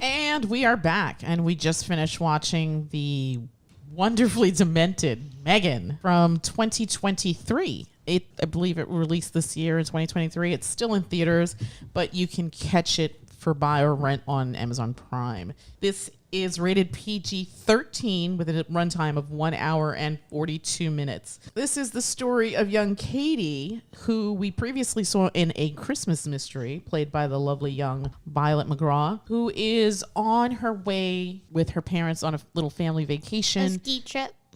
And we are back, and we just finished watching the wonderfully demented M3GAN from 2023. I believe it released this year in 2023. It's still in theaters, but you can catch it for buy or rent on Amazon Prime. This is rated PG-13 with a runtime of 1 hour and 42 minutes. This is the story of young Cady, who we previously saw in A Christmas Mystery, played by the lovely young Violet McGraw, who is on her way with her parents on a little family vacation.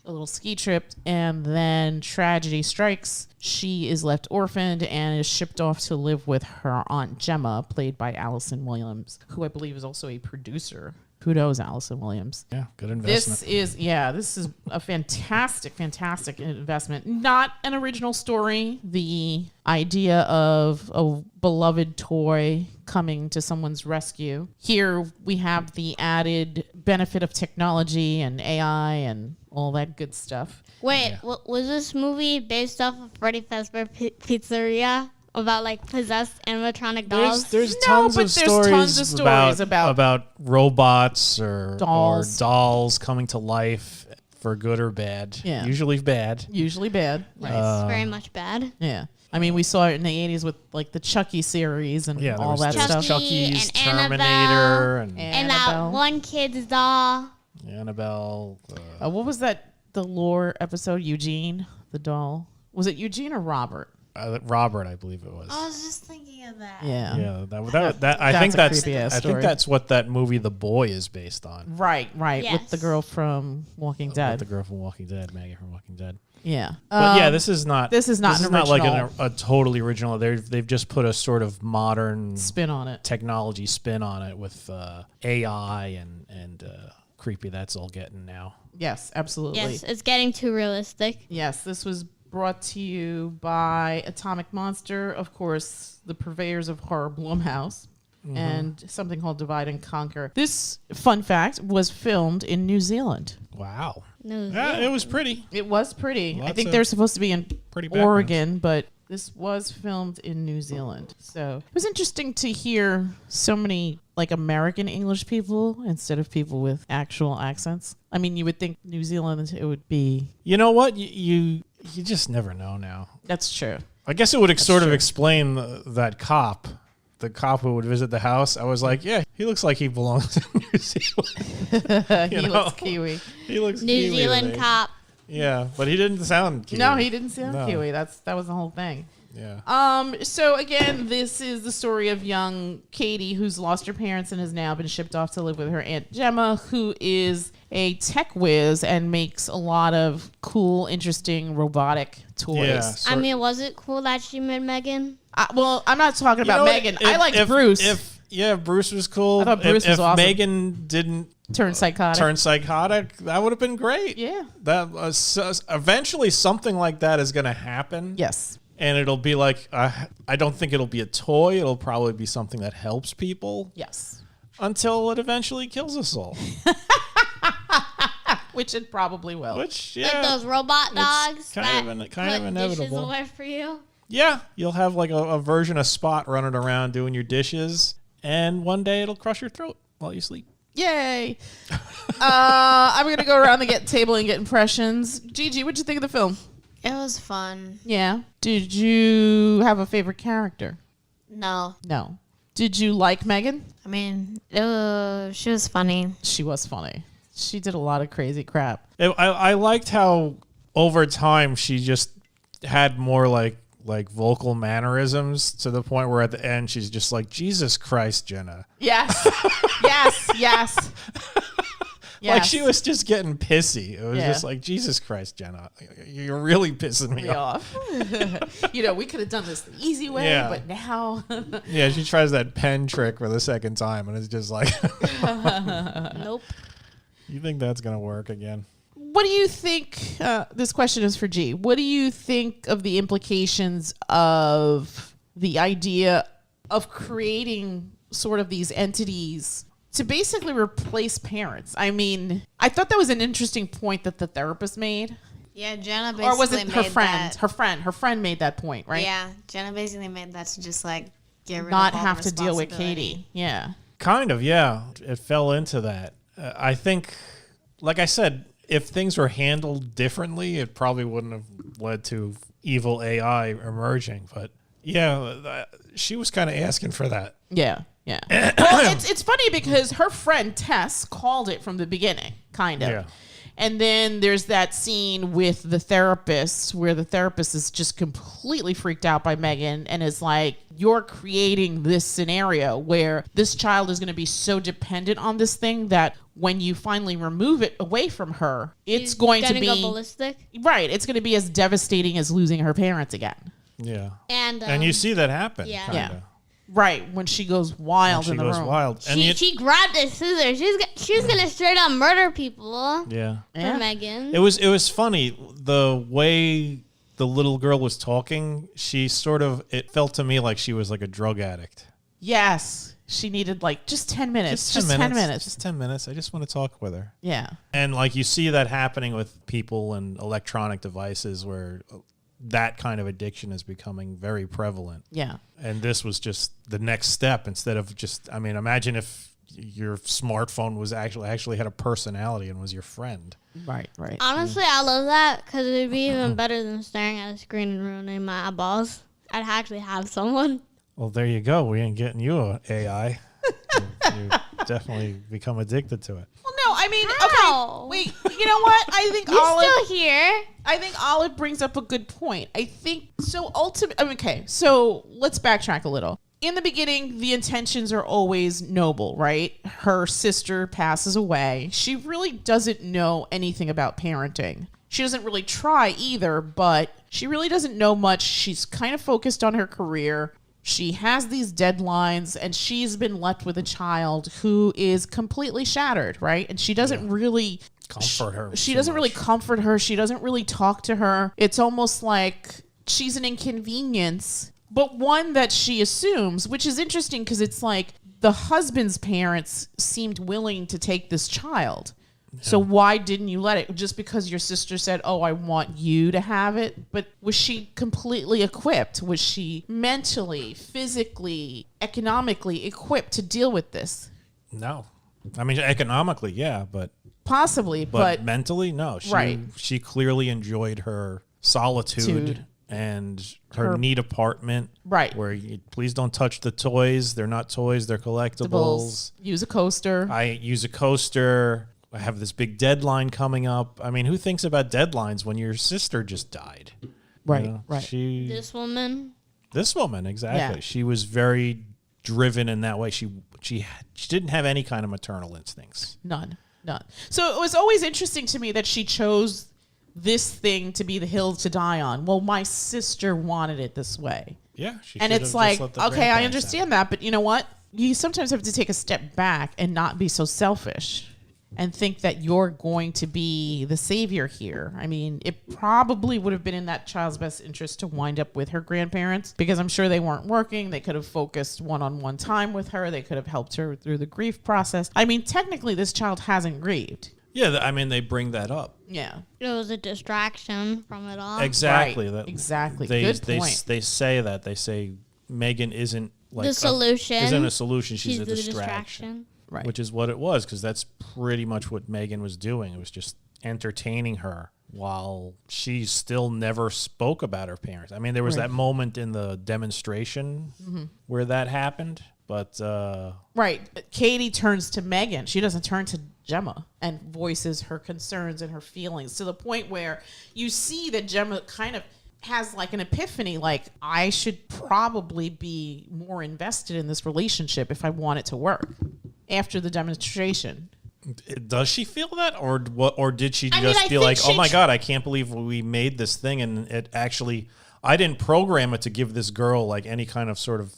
A little ski trip, and then tragedy strikes. She is left orphaned and is shipped off to live with her Aunt Gemma, played by Allison Williams, who I believe is also a producer. Who knows Allison Williams? Yeah, good investment. This is a fantastic investment. Not an original story. The idea of a beloved toy coming to someone's rescue. Here we have the added benefit of technology and AI and all that good stuff. Wait, was this movie based off of Freddy Fazbear Pizzeria? About like possessed animatronic dolls? There's tons of stories about robots or dolls coming to life for good or bad. Yeah. Usually bad. Right. Very much bad. Yeah. I mean, we saw it in the 80s with like the Chucky series and all that stuff. Chucky's, Terminator, and that one kid's doll. Annabelle. What was that? The lore episode? Eugene, the doll. Was it Eugene or Robert? Robert, I believe it was. I was just thinking of that. Yeah. I think that's what that movie The Boy is based on. Right. Yes. With the girl from Walking Dead. Maggie from Walking Dead. Yeah. But this is not like a totally original. They've just put a sort of modern spin on it, technology spin on it with AI and creepy. That's all getting now. Yes, absolutely. Yes, it's getting too realistic. Yes, this was brought to you by Atomic Monster, of course, the purveyors of horror Blumhouse, and something called Divide and Conquer. This, fun fact, was filmed in New Zealand. Wow. Yeah, it was pretty. It was pretty. I think they're supposed to be in Oregon, but this was filmed in New Zealand. So it was interesting to hear so many like American English people instead of people with actual accents. I mean, you would think New Zealand, it would be... You know what? You just never know now. That's true. I guess it would explain that cop. The cop who would visit the house. I was like, yeah, he looks like he belongs in New Zealand. He looks Kiwi. He looks New Kiwi Zealand cop. Yeah, but he didn't sound Kiwi. No, he didn't sound Kiwi. That was the whole thing. Yeah. So again, this is the story of young Cady, who's lost her parents and has now been shipped off to live with her Aunt Gemma, who is a tech whiz and makes a lot of cool, interesting robotic toys. I mean, was it cool that she made M3GAN? Well, I'm not talking about M3GAN. I like Bruce. Bruce was cool. I thought Bruce was awesome. If M3GAN didn't turn psychotic, that would have been great. Yeah. That eventually something like that is going to happen. Yes. And it'll be like, I don't think it'll be a toy. It'll probably be something that helps people. Yes. Until it eventually kills us all. Which it probably will. Like those robot dogs. Kind of inevitable. Dishes away for you. Yeah. You'll have like a version of Spot running around doing your dishes. And one day it'll crush your throat while you sleep. Yay. I'm going to go around the table and get impressions. Gigi, what'd you think of the film? It was fun. Yeah. Did you have a favorite character? No. Did you like M3GAN? I mean, she was funny. She was funny. She did a lot of crazy crap. I liked how over time she just had more like vocal mannerisms to the point where at the end she's just like, Jesus Christ, Jenna. Yes. yes. Like she was just getting pissy. It was just like, Jesus Christ, Jenna, you're really pissing me off. We could have done this the easy way, but now. Yeah, she tries that pen trick for the second time, and it's just like, nope. You think that's gonna work again? What do you think? This question is for G. What do you think of the implications of the idea of creating sort of these entities to basically replace parents? I mean, I thought that was an interesting point that the therapist made. Yeah, Jenna basically or was it her made friend? That. Her friend made that point, right? Yeah, Jenna basically made that to just like get rid not of all have the to deal with responsibility. Cady. Yeah. Kind of, yeah. It fell into that. I think, like I said, if things were handled differently, it probably wouldn't have led to evil AI emerging. But yeah, she was kind of asking for that. Yeah. Well, it's funny because her friend Tess called it from the beginning, kind of. Yeah. And then there's that scene with the therapist where the therapist is just completely freaked out by Megan and is like, you're creating this scenario where this child is going to be so dependent on this thing that when you finally remove it away from her, it's going to be go ballistic. Right. It's going to be as devastating as losing her parents again. Yeah. And you see that happen. Yeah. Kinda. Yeah. Right, when she goes wild in the room. She goes wild. And she grabbed a scissor. She was gonna straight up murder people. Yeah. For Megan. It was funny the way the little girl was talking. She sort of, it felt to me like she was like a drug addict. Yes, she needed like just 10 minutes. Just 10 minutes. Just 10 minutes. I just want to talk with her. Yeah. And like you see that happening with people and electronic devices where that kind of addiction is becoming very prevalent. Yeah. And this was just the next step instead of just, I mean, imagine if your smartphone was actually had a personality and was your friend. Right. Honestly, I love that because it would be even better than staring at a screen and ruining my eyeballs. I'd actually have someone. Well, there you go. We ain't getting you an AI. you definitely become addicted to it. Well, no, I mean, How? okay, wait, you know what? I think You're Olive... still here. I think Olive brings up a good point. I think, so okay, so let's backtrack a little. In the beginning, the intentions are always noble, right? Her sister passes away. She really doesn't know anything about parenting. She doesn't really try either, but she really doesn't know much. She's kind of focused on her career. She has these deadlines, and she's been left with a child who is completely shattered, right? And she doesn't really comfort her. She doesn't really comfort her. She doesn't really talk to her. It's almost like she's an inconvenience, but one that she assumes, which is interesting because it's like the husband's parents seemed willing to take this child. Yeah. So why didn't you let it? Just because your sister said, oh, I want you to have it? But was she completely equipped? Was she mentally, physically, economically equipped to deal with this? No. I mean, economically, yeah, but... Possibly, but mentally, no. She clearly enjoyed her solitude and her neat apartment. Right. Where please don't touch the toys. They're not toys. They're collectibles. Use a coaster. I use a coaster. I have this big deadline coming up. I mean, who thinks about deadlines when your sister just died? Right, you know, right. This woman, exactly. Yeah. She was very driven in that way. She didn't have any kind of maternal instincts. None. So it was always interesting to me that she chose this thing to be the hill to die on. Well, my sister wanted it this way. Yeah. And it's like, okay, I understand that, but you know what? You sometimes have to take a step back and not be so selfish and think that you're going to be the savior here. I mean, it probably would have been in that child's best interest to wind up with her grandparents because I'm sure they weren't working. They could have focused one-on-one time with her. They could have helped her through the grief process. I mean, technically, this child hasn't grieved. Yeah, I mean, they bring that up. Yeah. It was a distraction from it all. Exactly. Right. Exactly. Good point. They say that. They say Megan isn't like the solution. Isn't a solution. She's a the distraction. Right. Which is what it was, because that's pretty much what Megan was doing. It was just entertaining her while she still never spoke about her parents. I mean, there was that moment in the demonstration where that happened, but... Right. Cady turns to Megan. She doesn't turn to Gemma and voices her concerns and her feelings to the point where you see that Gemma kind of has like an epiphany, like, I should probably be more invested in this relationship if I want it to work. After the demonstration. Does she feel that, or what? Or did she just feel like, oh my God, I can't believe we made this thing, and it actually, I didn't program it to give this girl like any kind of sort of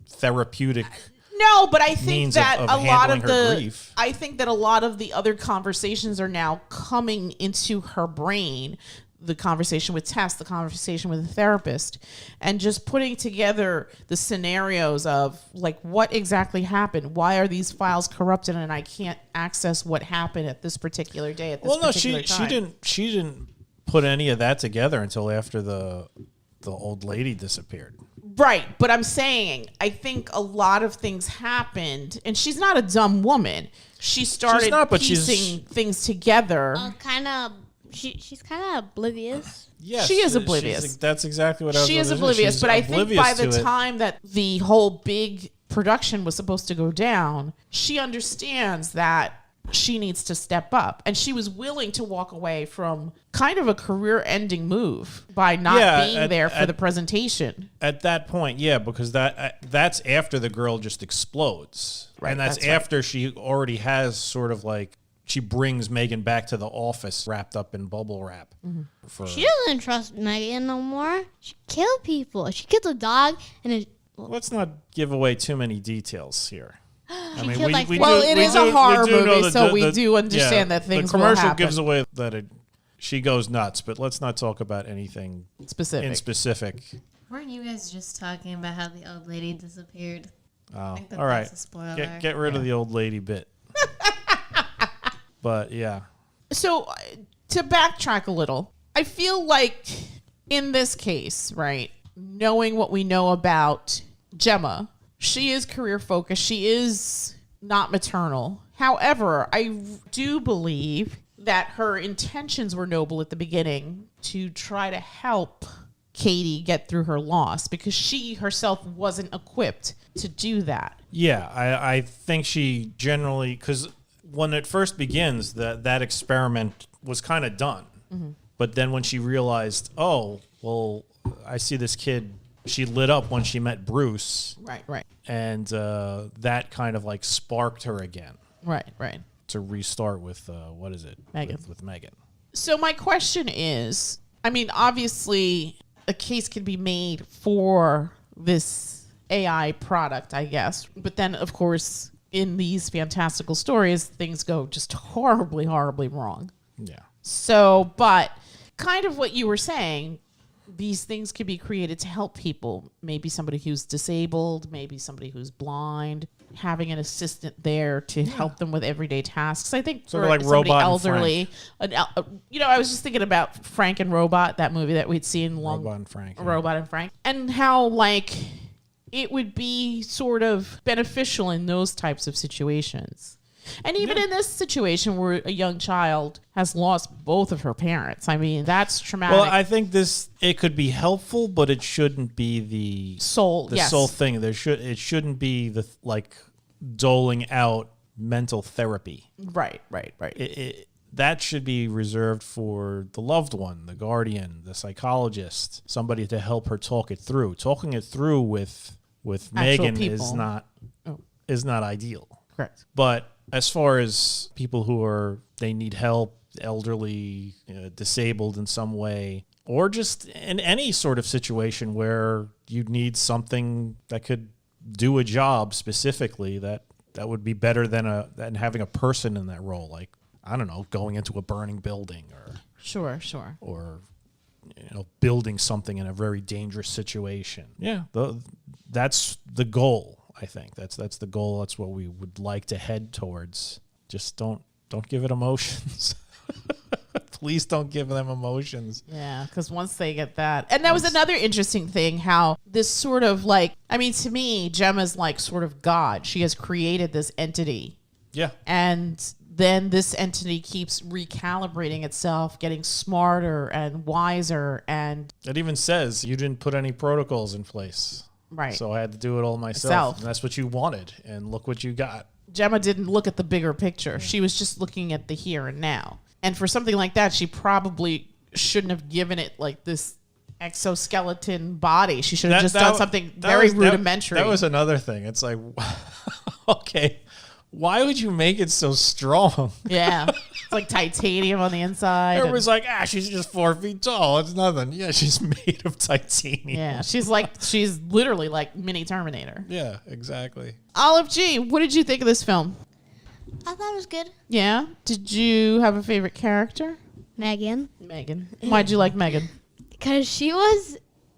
therapeutic. No, but I think that of a lot of the grief. I think that a lot of the other conversations are now coming into her brain. The conversation with Tess, the conversation with the therapist, and just putting together the scenarios of like what exactly happened. Why are these files corrupted and I can't access what happened at this particular day at this particular time? She didn't put any of that together until after the old lady disappeared. Right, but I'm saying I think a lot of things happened, and she's not a dumb woman. She started piecing things together. She's kind of oblivious. Yes, she is oblivious. That's exactly what I was. She is oblivious, but I think by the time that the whole big production was supposed to go down, she understands that she needs to step up, and she was willing to walk away from kind of a career-ending move by not being there for the presentation. At that point, because that's after the girl just explodes, right, and that's after she already has sort of like she brings Megan back to the office wrapped up in bubble wrap. Mm-hmm. She doesn't trust Megan no more. She killed people. She killed a dog, and let's not give away too many details here. I mean, it is a horror movie, so we do understand that things will happen. The commercial gives away that she goes nuts, but let's not talk about anything specific. Weren't you guys just talking about how the old lady disappeared? Oh, all right. That's a spoiler. Get rid of the old lady bit. But yeah. So to backtrack a little, I feel like in this case, right, knowing what we know about Gemma, she is career focused. She is not maternal. However, I do believe that her intentions were noble at the beginning to try to help Cady get through her loss because she herself wasn't equipped to do that. Yeah, I think she generally, because when it first begins, that experiment was kind of done. Mm-hmm. But then when she realized, oh, well, I see this kid, she lit up when she met Bruce. Right. And that kind of like sparked her again. Right. To restart with, what is it? Megan. With Megan. So my question is, I mean, obviously a case can be made for this AI product, I guess. But then, of course, in these fantastical stories, things go just horribly, horribly wrong. Yeah. So, but kind of what you were saying, these things can be created to help people. Maybe somebody who's disabled, maybe somebody who's blind, having an assistant there to help them with everyday tasks. I think sort for of like somebody Robot elderly, I was just thinking about Frank and Robot, that movie that we'd seen long. Robot and Frank. Yeah. Robot and Frank. And how like it would be sort of beneficial in those types of situations. And even in this situation where a young child has lost both of her parents, I mean, that's traumatic. Well, I think it could be helpful, but it shouldn't be the sole thing. It shouldn't be the like doling out mental therapy. Right. That should be reserved for the loved one, the guardian, the psychologist, somebody to help her talk it through. Talking it through with Megan is not ideal. Correct. But as far as people who they need help, elderly, disabled in some way, or just in any sort of situation where you need something that could do a job specifically, that would be better than having a person in that role. Like, I don't know, going into a burning building or sure, or building something in a very dangerous situation. Yeah, that's the goal. I think that's the goal. That's what we would like to head towards. Just don't give it emotions. Please don't give them emotions. Yeah, because once they get that. And that was another interesting thing, how this sort of like, I mean, to me, Gemma's like sort of God. She has created this entity. Yeah. And then this entity keeps recalibrating itself, getting smarter and wiser. And it even says you didn't put any protocols in place. Right. So I had to do it all myself. And that's what you wanted. And look what you got. Gemma didn't look at the bigger picture. She was just looking at the here and now. And for something like that, she probably shouldn't have given it like this exoskeleton body. She should have done something very rudimentary. That was another thing. It's like, okay, why would you make it so strong? Yeah. It's like titanium on the inside. Everybody's like, she's just 4 feet tall. It's nothing. Yeah, she's made of titanium. Yeah, she's literally like mini Terminator. Yeah, exactly. Olive G, what did you think of this film? I thought it was good. Yeah? Did you have a favorite character? Megan. Why'd you like Megan? Because she was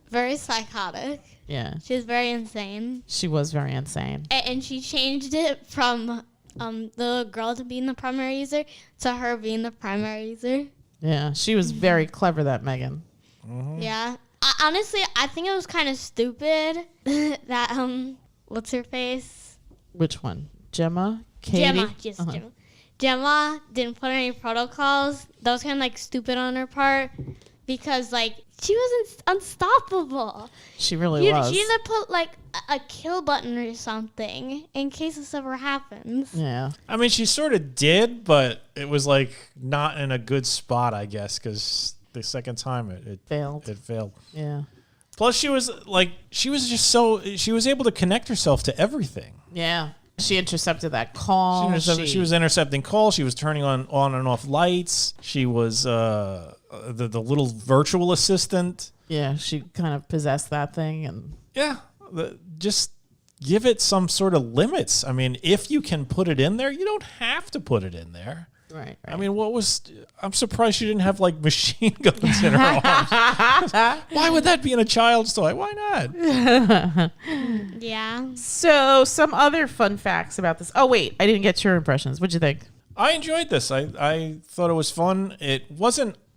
very psychotic. Yeah. She was very insane. She was very insane. And she changed it from the girl to being the primary user to her being the primary user. Yeah, she was very clever, that Megan. Mm-hmm. Yeah. honestly, I think it was kind of stupid that what's her face? Which one? Gemma? Cady? Gemma, yes, Gemma. Gemma didn't put any protocols. That was kind of like stupid on her part because like she was unstoppable. She really was. She need to put like a kill button or something in case this ever happens. Yeah. I mean, she sort of did, but it was like not in a good spot, I guess, because the second time it Failed. It failed. Yeah. Plus, she was able to connect herself to everything. Yeah. She intercepted that call. She was intercepting calls. She was turning on and off lights. She was the little virtual assistant. Yeah, she kind of possessed that thing. And yeah, just give it some sort of limits. I mean, if you can put it in there, you don't have to put it in there. Right. I mean, I'm surprised she didn't have like machine guns in her arms. Why would that be in a child's toy? Why not? Yeah. So, some other fun facts about this. Oh, wait, I didn't get your impressions. What'd you think? I enjoyed this. I thought it was fun.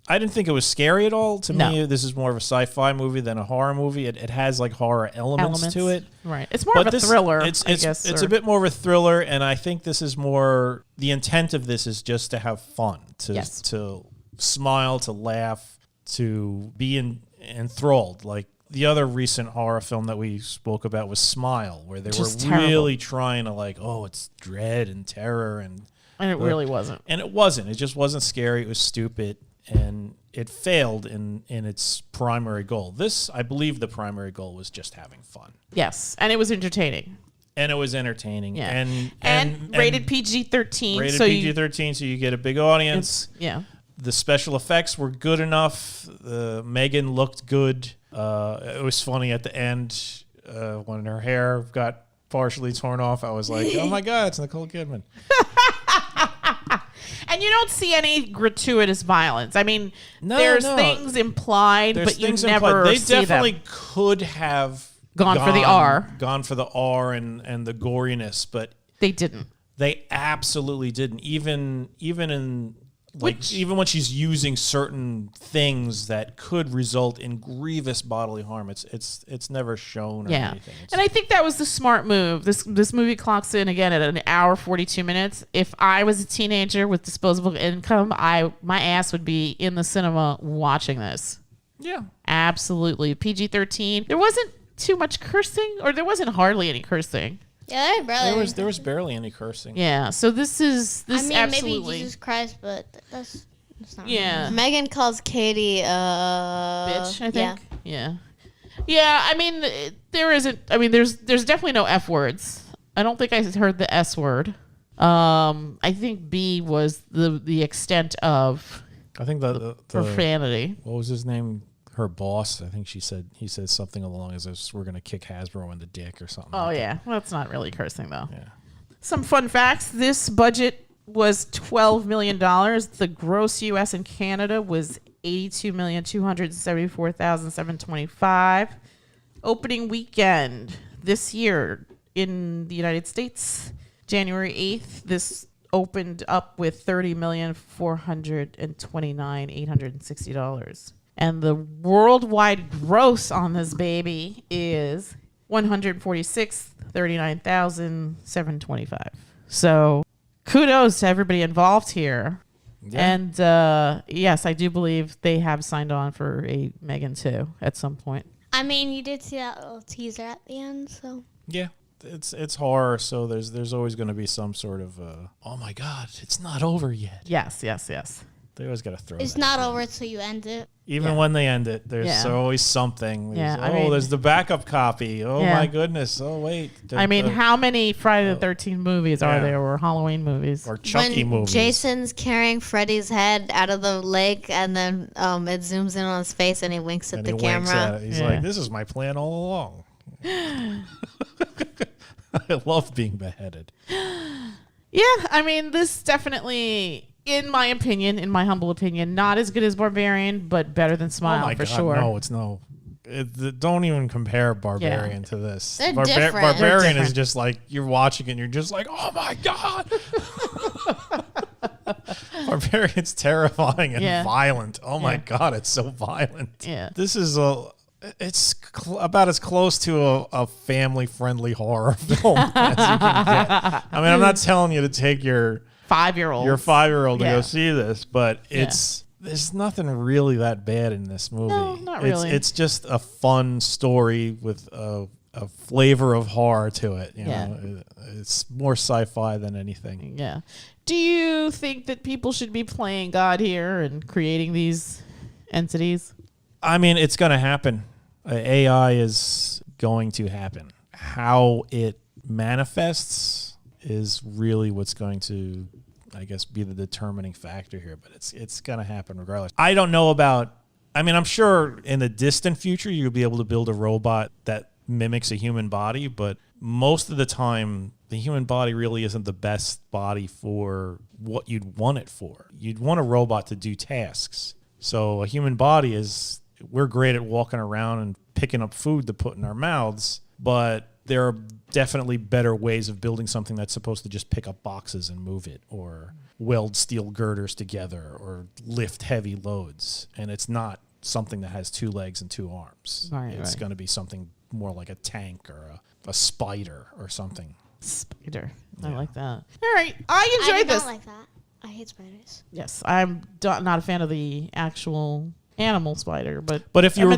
I didn't think it was scary at all. To me, this is more of a sci-fi movie than a horror movie. It has like horror elements to it. Right. It's more of a thriller, I guess. It's a bit more of a thriller, and I think this is more, the intent of this is just to have fun, to smile, to laugh, to be enthralled. Like the other recent horror film that we spoke about was Smile, where they were really trying to like, oh, it's dread and terror. And it really wasn't. And it wasn't. It just wasn't scary. It was stupid. And it failed in its primary goal. This, I believe the primary goal was just having fun. Yes, and it was entertaining. And it was entertaining. Yeah. And rated PG-13. Rated PG-13, so you get a big audience. Yeah. The special effects were good enough. Megan looked good. It was funny at the end when her hair got partially torn off. I was like, oh my God, it's Nicole Kidman. And you don't see any gratuitous violence. I mean, there's things implied, but you never They see them. definitely could have gone for the R. Gone for the R and the goriness, but they didn't. They absolutely didn't. Even in even when she's using certain things that could result in grievous bodily harm, it's never shown or anything. And I think that was the smart move. This movie clocks in again at an hour 42 minutes. If I was a teenager with disposable income, my ass would be in the cinema watching this. Yeah, absolutely. PG-13. There wasn't too much cursing, or there wasn't hardly any cursing. Yeah, there was barely any cursing. Yeah, so this absolutely. Maybe Jesus Christ, but that's not. Yeah, Megan calls Cady bitch, I think. Yeah. I mean, there isn't. I mean, there's definitely no F words. I don't think I heard the S word. I think B was the extent of. I think the profanity. What was his name? Her boss, I think he said something along as if we're going to kick Hasbro in the dick or something. Oh, yeah. Well, that's not really cursing, though. Yeah. Some fun facts. This budget was $12 million. The gross U.S. and Canada was $82,274,725. Opening weekend this year in the United States, January 8th, this opened up with $30,429,860. And the worldwide gross on this baby is $146,039,725. So kudos to everybody involved here. Yeah. And yes, I do believe they have signed on for a M3GAN 2 at some point. I mean, you did see that little teaser at the end, so. Yeah. It's horror, so there's always going to be some sort of oh my God, it's not over yet. Yes. They always got to throw. It's not over until you end it. Even when they end it, there's always something. There's the backup copy. Oh my goodness. Oh wait. I mean, how many Friday the 13th movies are there, or Halloween movies, or Chucky movies? Jason's carrying Freddy's head out of the lake, and then it zooms in on his face, and he winks at the camera. He's like, "This is my plan all along." I love being beheaded. Yeah, I mean, this definitely, in my humble opinion, not as good as Barbarian, but better than Smile for sure. No, it's no. Don't even compare Barbarian to this. They're different. Barbarian is just like, you're watching it and you're just like, oh my God. Barbarian's terrifying and violent. Oh my God, it's so violent. Yeah. This is It's about as close to a family-friendly horror film as you can get. I mean, I'm not telling you to take your 5-year-old to go see this, but there's nothing really that bad in this movie. No, not really. It's just a fun story with a flavor of horror to it. You know, it's more sci-fi than anything. Yeah. Do you think that people should be playing God here and creating these entities? I mean, it's going to happen. AI is going to happen. How it manifests is really what's going to, I guess, be the determining factor here. But it's going to happen regardless. I don't know about. I mean, I'm sure in the distant future you'll be able to build a robot that mimics a human body, but most of the time the human body really isn't the best body for what you'd want it for. You'd want a robot to do tasks. So a human body is. We're great at walking around and picking up food to put in our mouths, but there are definitely better ways of building something that's supposed to just pick up boxes and move it, or weld steel girders together, or lift heavy loads. And it's not something that has 2 legs and 2 arms. It's going to be something more like a tank or a spider or something. Spider. I like that. All right. I enjoyed this. I don't like that. I hate spiders. Yes. I'm not a fan of the actual animal spider, but if you were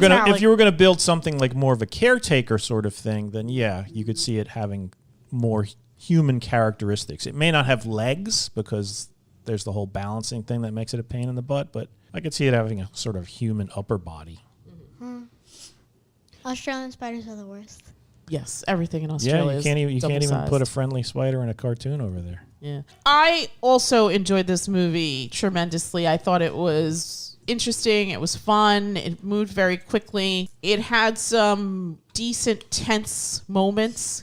gonna build something like more of a caretaker sort of thing, then you could see it having more human characteristics. It may not have legs because there's the whole balancing thing that makes it a pain in the butt, but I could see it having a sort of human upper body. Australian spiders are the worst. Yes, everything in Australia. You can't even put a friendly spider in a cartoon over there. Yeah, I also enjoyed this movie tremendously. I thought it was interesting. It was fun. It moved very quickly. It had some decent tense moments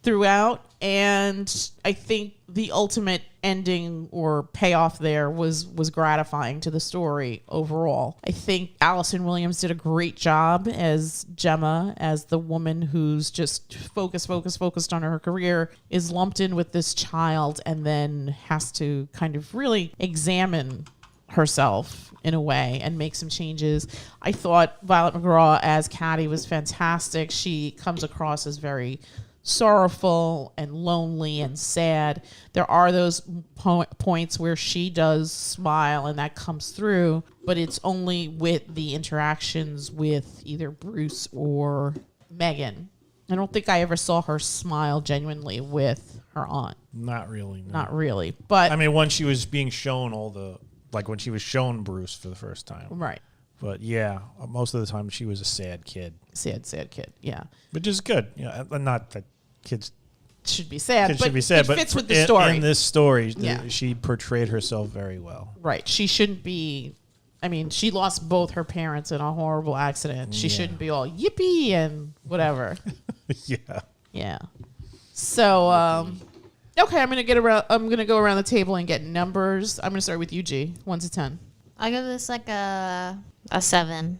throughout, and I think the ultimate ending or payoff there was gratifying to the story overall. I think Allison Williams did a great job as Gemma, as the woman who's just focused on her career, is lumped in with this child and then has to kind of really examine herself in a way and make some changes. I thought Violet McGraw as Cady was fantastic. She comes across as very sorrowful and lonely and sad. There are those points where she does smile and that comes through, but it's only with the interactions with either Bruce or Megan. I don't think I ever saw her smile genuinely with her aunt. Not really. No. Not really. But I mean, when she was being shown when she was shown Bruce for the first time. Right. But yeah, most of the time she was a sad kid. Sad kid, yeah. Which is good. Yeah, not that kids should be sad, it fits with the story. In this story, she portrayed herself very well. Right. She shouldn't be, I mean, she lost both her parents in a horrible accident. She shouldn't be all yippee and whatever. Yeah. Yeah. So, okay, I'm gonna go around the table and get numbers. I'm gonna start with you, G. 1 to 10. I'll give this like a 7.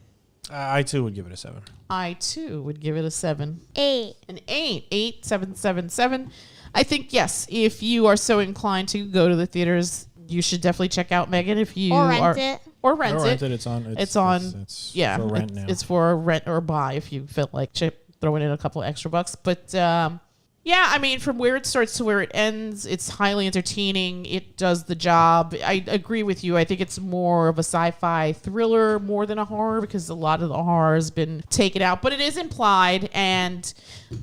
I too would give it a 7. I too would give it a 7. 8. An 8. 8, 7, 7, 7. I think yes. If you are so inclined to go to the theaters, you should definitely check out Megan. If you or rent it. Or rent it. It's on. It's on. Yeah. For rent now. It's for rent or buy if you feel like throwing in a couple extra bucks. But yeah, I mean, from where it starts to where it ends, it's highly entertaining. It does the job. I agree with you. I think it's more of a sci-fi thriller more than a horror because a lot of the horror has been taken out. But it is implied, and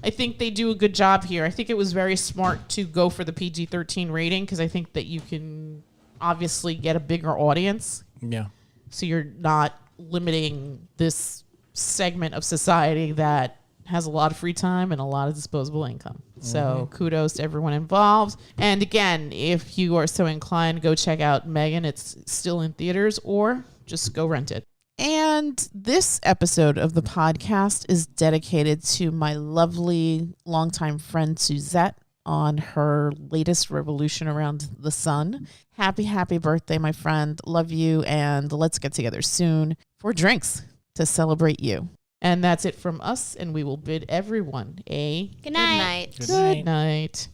I think they do a good job here. I think it was very smart to go for the PG-13 rating because I think that you can obviously get a bigger audience. Yeah. So you're not limiting this segment of society that has a lot of free time and a lot of disposable income. So kudos to everyone involved. And again, if you are so inclined, go check out Megan. It's still in theaters, or just go rent it. And this episode of the podcast is dedicated to my lovely longtime friend Suzette on her latest revolution around the sun. Happy birthday, my friend. Love you, and let's get together soon for drinks to celebrate you. And that's it from us, and we will bid everyone a Good night. Good night.